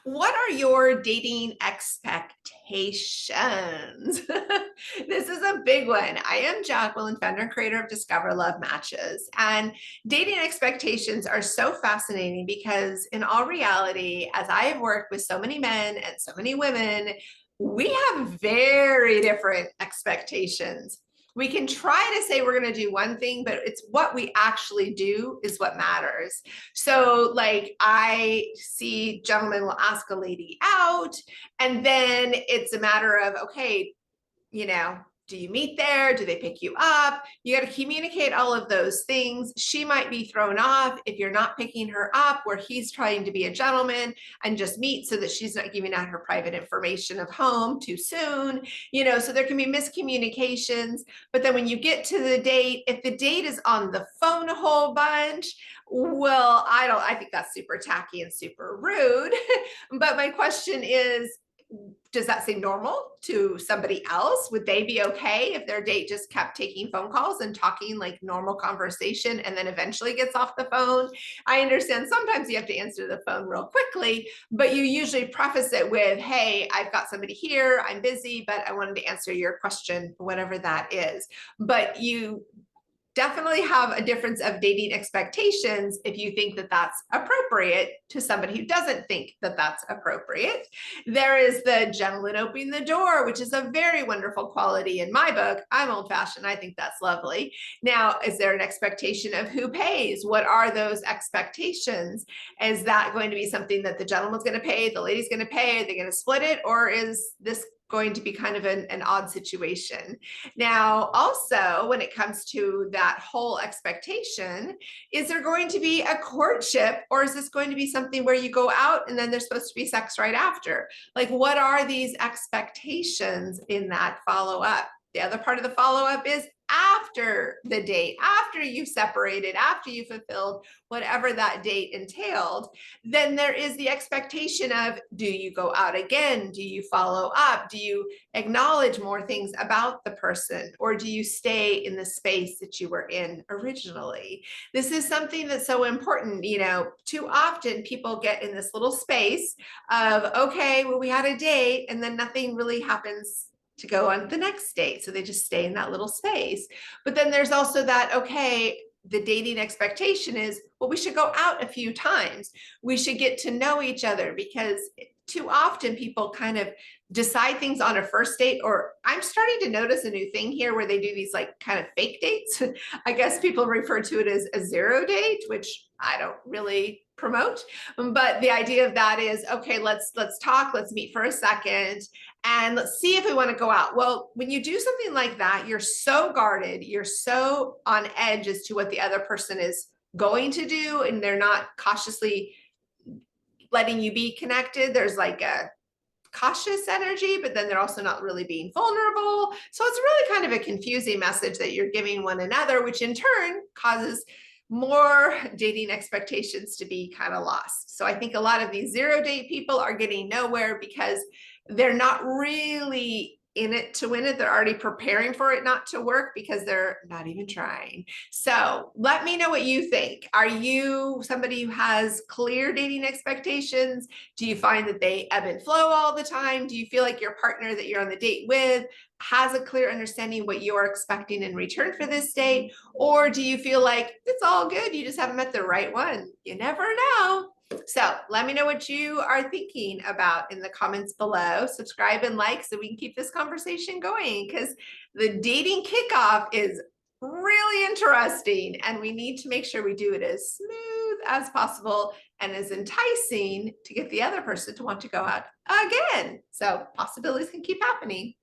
What are your dating expectations? This is a big one. I am Jacqueline, founder and creator of Discover Love Matches. And dating expectations are so fascinating because, in all reality, as I have worked with so many men and so many women, we have very different expectations. We can try to say we're going to do one thing, but it's what we actually do is what matters. So, like, I see gentlemen will ask a lady out, and then it's a matter of, okay, you know, do you meet there? Do they pick you up? You got to communicate all of those things. She might be thrown off if you're not picking her up, where he's trying to be a gentleman and just meet so that she's not giving out her private information of home too soon. So there can be miscommunications. But then when you get to the date, if the date is on the phone a whole bunch, well, I think that's super tacky and super rude. But my question is, does that seem normal to somebody else? Would they be okay if their date just kept taking phone calls and talking like normal conversation and then eventually gets off the phone? I understand sometimes you have to answer the phone real quickly, but you usually preface it with, hey, I've got somebody here, I'm busy, but I wanted to answer your question, whatever that is. But you definitely have a difference of dating expectations if you think that that's appropriate to somebody who doesn't think that that's appropriate. There is the gentleman opening the door, which is a very wonderful quality in my book. I'm old fashioned. I think that's lovely. Now, is there an expectation of who pays? What are those expectations? Is that going to be something that the gentleman's going to pay, the lady's going to pay, are they going to split it? Or is this going to be kind of an odd situation? Now, also, when it comes to that whole expectation, is there going to be a courtship, or is this going to be something where you go out and then there's supposed to be sex right after? Like, what are these expectations in that follow up? The other part of the follow up is after the date, after you've separated, after you fulfilled whatever that date entailed. Then there is the expectation of, do you go out again? Do you follow up? Do you acknowledge more things about the person, or do you stay in the space that you were in originally? This is something that's so important. Too often people get in this little space of, okay, well, we had a date and then nothing really happens to go on the next date. So they just stay in that little space. But then there's also that, okay, the dating expectation is, well, we should go out a few times. We should get to know each other, because too often people kind of decide things on a first date, or I'm starting to notice a new thing here where they do these like kind of fake dates. I guess people refer to it as a zero date, which I don't really promote. But the idea of that is, okay, let's talk, let's meet for a second, and let's see if we want to go out. Well, when you do something like that, you're so guarded, you're so on edge as to what the other person is going to do, and they're not cautiously letting you be connected. There's like a cautious energy, but then they're also not really being vulnerable. So it's really kind of a confusing message that you're giving one another, which in turn causes more dating expectations to be kind of lost. So I think a lot of these zero date people are getting nowhere because they're not really in it to win it. They're already preparing for it not to work because they're not even trying. So let me know what you think. Are you somebody who has clear dating expectations? Do you find that they ebb and flow all the time? Do you feel like your partner that you're on the date with has a clear understanding what you're expecting in return for this date? Or do you feel like it's all good, you just haven't met the right one? You never know. So let me know what you are thinking about in the comments below. Subscribe and like so we can keep this conversation going, because the dating kickoff is really interesting and we need to make sure we do it as smooth as possible and as enticing to get the other person to want to go out again. So possibilities can keep happening.